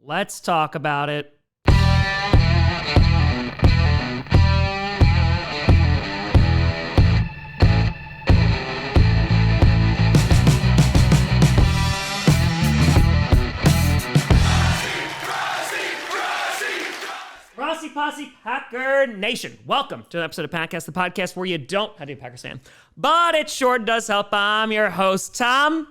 Let's talk about it. Grossi Posse Packer Nation. Welcome to an episode of Packcast, the podcast where you don't have to be a Packers fan, but it sure does help. I'm your host, Tom.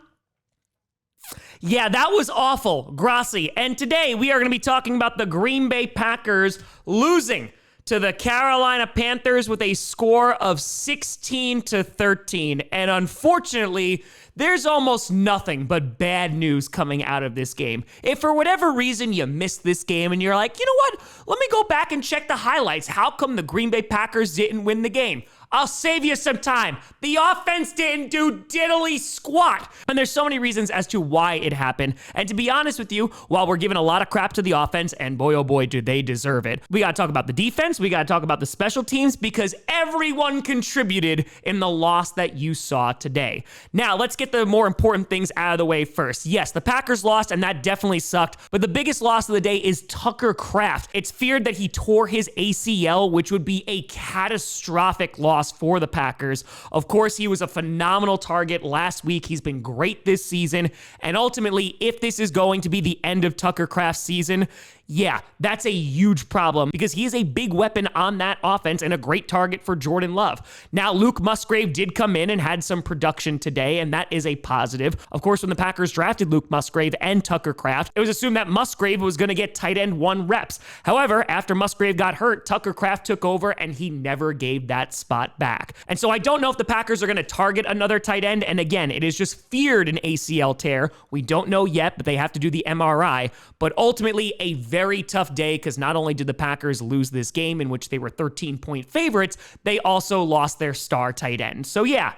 Yeah, that was awful, Grossi. And today we are going to be talking about the Green Bay Packers losing to the Carolina Panthers with a score of 16-13. And unfortunately, there's almost nothing but bad news coming out of this game. If for whatever reason you missed this game and you're like, you know what? Let me go back and check the highlights. How come the Green Bay Packers didn't win the game? I'll save you some time. The offense didn't do diddly squat. And there's so many reasons as to why it happened. And to be honest with you, while we're giving a lot of crap to the offense, and boy, oh boy, do they deserve it, we got to talk about the defense. We got to talk about the special teams because everyone contributed in the loss that you saw today. Now, let's get the more important things out of the way first. Yes, the Packers lost, and that definitely sucked. But the biggest loss of the day is Tucker Kraft. It's feared that he tore his ACL, which would be a catastrophic loss for the Packers. Of course, he was a phenomenal target last week. He's been great this season. And ultimately, if this is going to be the end of Tucker Kraft's season, yeah, that's a huge problem because he is a big weapon on that offense and a great target for Jordan Love. Now, Luke Musgrave did come in and had some production today, and that is a positive. Of course, when the Packers drafted Luke Musgrave and Tucker Kraft, it was assumed that Musgrave was going to get tight end 1 reps. However, after Musgrave got hurt, Tucker Kraft took over and he never gave that spot back. And so I don't know if the Packers are going to target another tight end. And again, it is just feared an ACL tear. We don't know yet, but they have to do the MRI. But ultimately, a very tough day because not only did the Packers lose this game in which they were 13-point favorites, they also lost their star tight end. So yeah,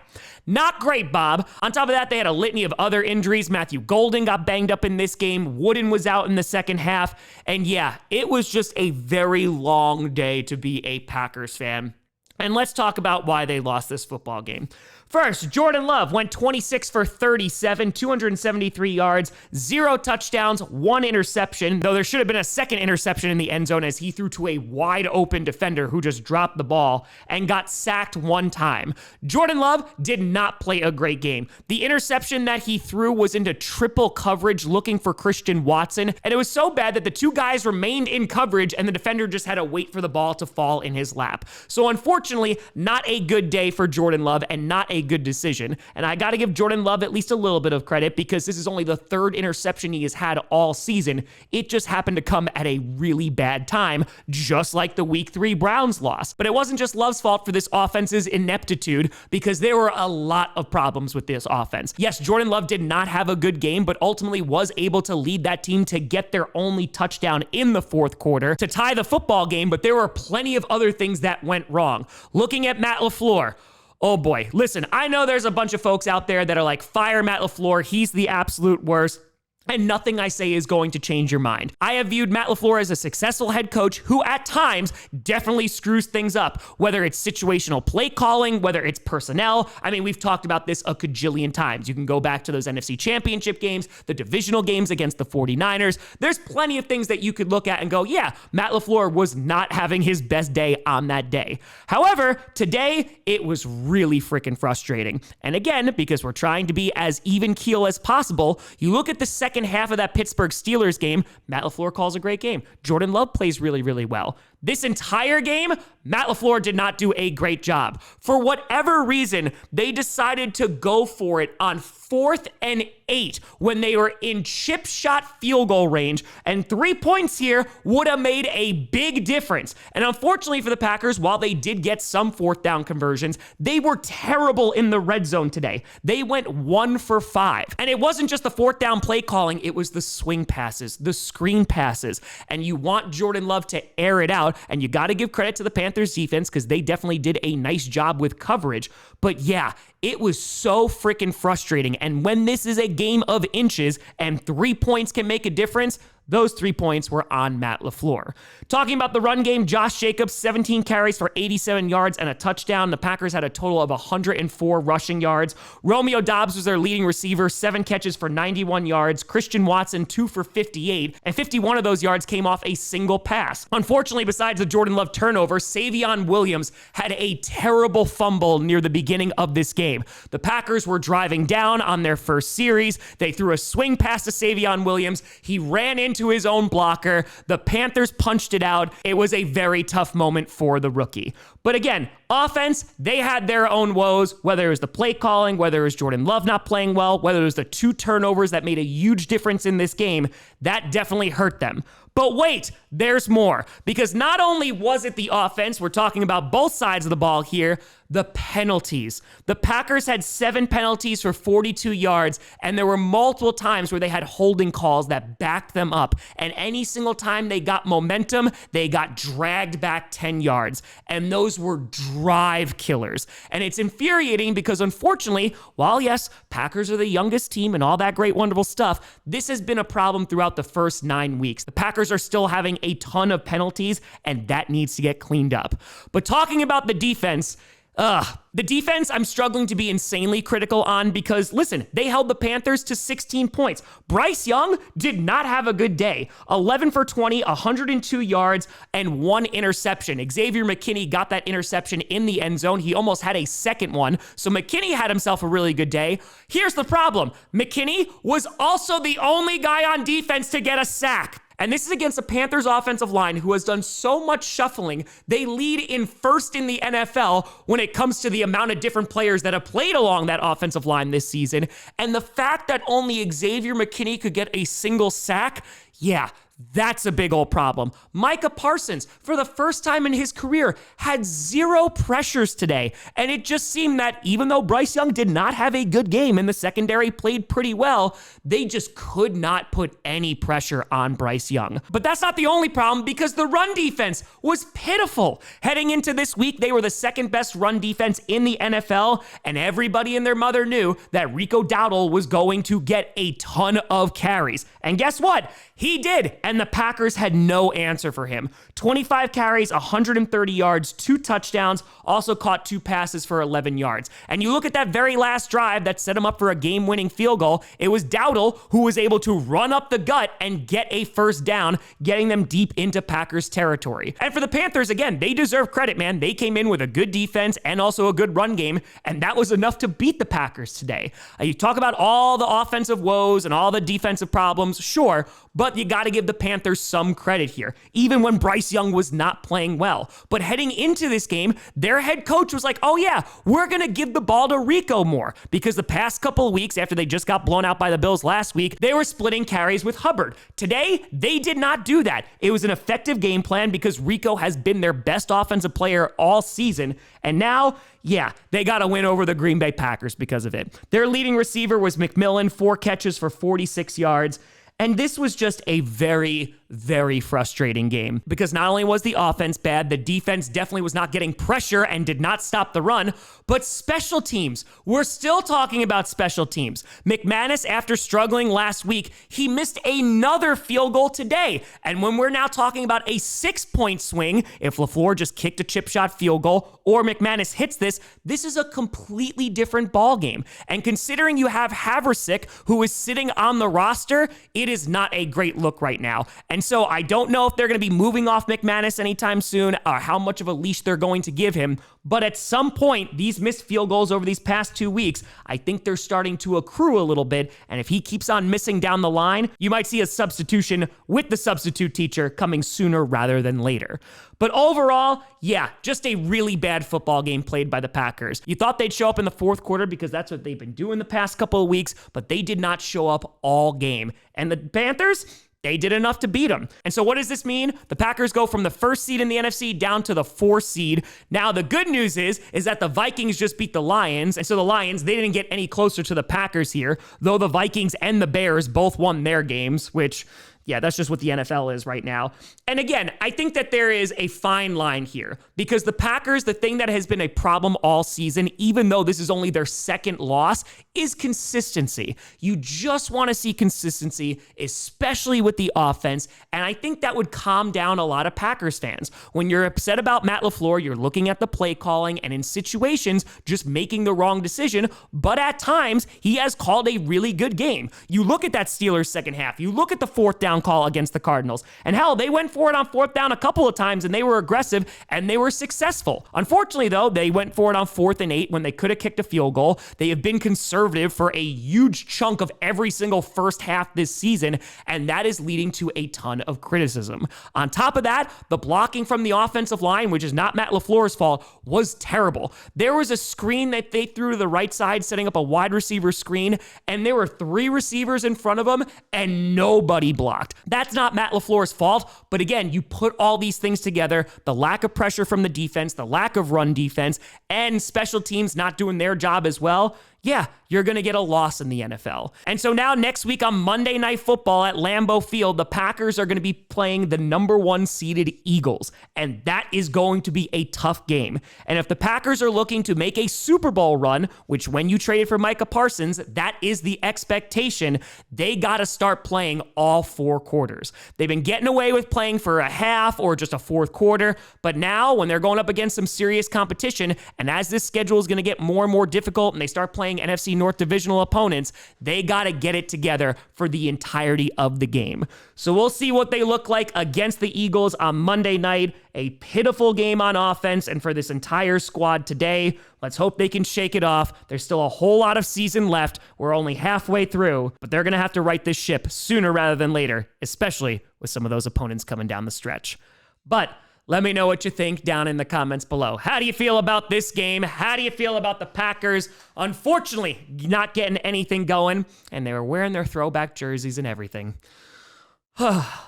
not great, Bob. On top of that, they had a litany of other injuries. Matthew Golden got banged up in this game. Wooden was out in the second half. And yeah, it was just a very long day to be a Packers fan. And let's talk about why they lost this football game. First, Jordan Love went 26 for 37, 273 yards, 0 touchdowns, 1 interception, though there should have been a second interception in the end zone as he threw to a wide open defender who just dropped the ball and got sacked 1 time. Jordan Love did not play a great game. The interception that he threw was into triple coverage looking for Christian Watson, and it was so bad that the 2 guys remained in coverage and the defender just had to wait for the ball to fall in his lap. So unfortunately, not a good day for Jordan Love and not a good decision. And I got to give Jordan Love at least a little bit of credit because this is only the 3rd interception he has had all season. It just happened to come at a really bad time, just like the Week 3 Browns loss. But it wasn't just Love's fault for this offense's ineptitude because there were a lot of problems with this offense. Yes, Jordan Love did not have a good game, but ultimately was able to lead that team to get their only touchdown in the 4th quarter to tie the football game, but there were plenty of other things that went wrong. Looking at Matt LaFleur, oh boy, listen, I know there's a bunch of folks out there that are like, fire Matt LaFleur, he's the absolute worst. And nothing I say is going to change your mind. I have viewed Matt LaFleur as a successful head coach who at times definitely screws things up, whether it's situational play calling, whether it's personnel. I mean, we've talked about this a cajillion times. You can go back to those NFC Championship games, the divisional games against the 49ers. There's plenty of things that you could look at and go, yeah, Matt LaFleur was not having his best day on that day. However, today, it was really freaking frustrating. And again, because we're trying to be as even keel as possible, you look at the second half of that Pittsburgh Steelers game, Matt LaFleur calls a great game. Jordan Love plays really, really well. This entire game, Matt LaFleur did not do a great job. For whatever reason, they decided to go for it on 4th and 8 when they were in chip shot field goal range, and 3 points here would have made a big difference. And unfortunately for the Packers, while they did get some 4th down conversions, they were terrible in the red zone today. They went 1 for 5. And it wasn't just the 4th down play calling, it was the swing passes, the screen passes. And you want Jordan Love to air it out, and you got to give credit to the Panthers defense because they definitely did a nice job with coverage. But yeah, it was so freaking frustrating. And when this is a game of inches and 3 points can make a difference, Those 3 points were on Matt LaFleur. Talking about the run game, Josh Jacobs, 17 carries for 87 yards and a touchdown. The Packers had a total of 104 rushing yards. Romeo Doubs was their leading receiver, 7 catches for 91 yards. Christian Watson, 2 for 58, and 51 of those yards came off a single pass. Unfortunately, besides the Jordan Love turnover, Savion Williams had a terrible fumble near the beginning of this game. The Packers were driving down on their first series. They threw a swing pass to Savion Williams. He ran into his own blocker. The Panthers punched it out. It was a very tough moment for the rookie. But again, offense, they had their own woes, whether it was the play calling, whether it was Jordan Love not playing well, whether it was the 2 turnovers that made a huge difference in this game. That definitely hurt them. But wait, there's more. Because not only was it the offense, we're talking about both sides of the ball here, the penalties. The Packers had 7 penalties for 42 yards, and there were multiple times where they had holding calls that backed them up. And any single time they got momentum, they got dragged back 10 yards. And those were drive killers. And it's infuriating because unfortunately, while yes, Packers are the youngest team and all that great, wonderful stuff, this has been a problem throughout the first 9 weeks. The Packers are still having a ton of penalties, and that needs to get cleaned up. But talking about the defense, the defense I'm struggling to be insanely critical on because, listen, they held the Panthers to 16 points. Bryce Young did not have a good day. 11 for 20, 102 yards, and 1 interception. Xavier McKinney got that interception in the end zone. He almost had a second one, so McKinney had himself a really good day. Here's the problem. McKinney was also the only guy on defense to get a sack. And this is against the Panthers offensive line who has done so much shuffling. They lead in first in the NFL when it comes to the amount of different players that have played along that offensive line this season. And the fact that only Xavier McKinney could get a single sack, yeah, that's a big old problem. Micah Parsons, for the first time in his career, had 0 pressures today. And it just seemed that even though Bryce Young did not have a good game and the secondary played pretty well, they just could not put any pressure on Bryce Young. But that's not the only problem because the run defense was pitiful. Heading into this week, they were the second best run defense in the NFL, and everybody and their mother knew that Rico Dowdle was going to get a ton of carries. And guess what? He did, and the Packers had no answer for him. 25 carries, 130 yards, 2 touchdowns, also caught 2 passes for 11 yards. And you look at that very last drive that set him up for a game-winning field goal, it was Dowdle who was able to run up the gut and get a first down, getting them deep into Packers territory. And for the Panthers, again, they deserve credit, man. They came in with a good defense and also a good run game, and that was enough to beat the Packers today. You talk about all the offensive woes and all the defensive problems, sure, but you got to give the Panthers some credit here, even when Bryce Young was not playing well. But heading into this game, their head coach was like, oh yeah, we're going to give the ball to Rico more, because the past couple of weeks after they just got blown out by the Bills last week, they were splitting carries with Hubbard. Today, they did not do that. It was an effective game plan because Rico has been their best offensive player all season, and now, yeah, they got a win over the Green Bay Packers because of it. Their leading receiver was McMillan, 4 catches for 46 yards. And this was just a very, very frustrating game because not only was the offense bad, the defense definitely was not getting pressure and did not stop the run, but special teams. We're still talking about special teams. McManus, after struggling last week, he missed another field goal today. And when we're now talking about a 6-point swing, if LaFleur just kicked a chip shot field goal or McManus hits this is a completely different ball game. And considering you have Haversick, who is sitting on the roster, it is not a great look right now. And so I don't know if they're going to be moving off McManus anytime soon or how much of a leash they're going to give him. But at some point, these missed field goals over these past 2 weeks, I think they're starting to accrue a little bit. And if he keeps on missing down the line, you might see a substitution with the substitute teacher coming sooner rather than later. But overall, yeah, just a really bad football game played by the Packers. You thought they'd show up in the fourth quarter because that's what they've been doing the past couple of weeks, but they did not show up all game. And the Panthers, they did enough to beat them. And so what does this mean? The Packers go from the 1st seed in the NFC down to the 4th seed. Now, the good news is that the Vikings just beat the Lions. And so the Lions, they didn't get any closer to the Packers here, though the Vikings and the Bears both won their games, which, Yeah, that's just what the NFL is right now. And again, I think that there is a fine line here because the Packers, the thing that has been a problem all season, even though this is only their second loss, is consistency. You just want to see consistency, especially with the offense. And I think that would calm down a lot of Packers fans. When you're upset about Matt LaFleur, you're looking at the play calling and in situations just making the wrong decision. But at times, he has called a really good game. You look at that Steelers second half. You look at the fourth down call against the Cardinals. And hell, they went for it on fourth down a couple of times and they were aggressive and they were successful. Unfortunately, though, they went for it on 4th and 8 when they could have kicked a field goal. They have been conservative for a huge chunk of every single first half this season, and that is leading to a ton of criticism. On top of that, the blocking from the offensive line, which is not Matt LaFleur's fault, was terrible. There was a screen that they threw to the right side, setting up a wide receiver screen, and there were 3 receivers in front of them, and nobody blocked. That's not Matt LaFleur's fault, but again, you put all these things together, the lack of pressure from the defense, the lack of run defense, and special teams not doing their job as well. Yeah, you're going to get a loss in the NFL. And so now next week on Monday Night Football at Lambeau Field, the Packers are going to be playing the number 1 seeded Eagles. And that is going to be a tough game. And if the Packers are looking to make a Super Bowl run, which when you traded for Micah Parsons, that is the expectation, they got to start playing all 4 quarters. They've been getting away with playing for a half or just a 4th quarter. But now when they're going up against some serious competition, and as this schedule is going to get more and more difficult and they start playing NFC North divisional opponents, they got to get it together for the entirety of the game. So we'll see what they look like against the Eagles on Monday night. A pitiful game on offense, and for this entire squad today, let's hope they can shake it off. There's still a whole lot of season left. We're only halfway through, but they're going to have to right this ship sooner rather than later, especially with some of those opponents coming down the stretch. But let me know what you think down in the comments below. How do you feel about this game? How do you feel about the Packers? Unfortunately, not getting anything going, and they were wearing their throwback jerseys and everything.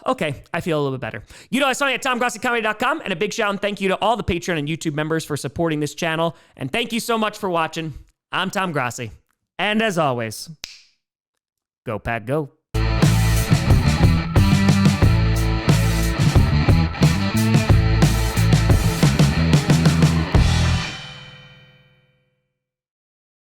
Okay, I feel a little bit better. You know, I saw you at TomGrossiComedy.com, and a big shout and thank you to all the Patreon and YouTube members for supporting this channel, and thank you so much for watching. I'm Tom Grossi, and as always, go Pack Go.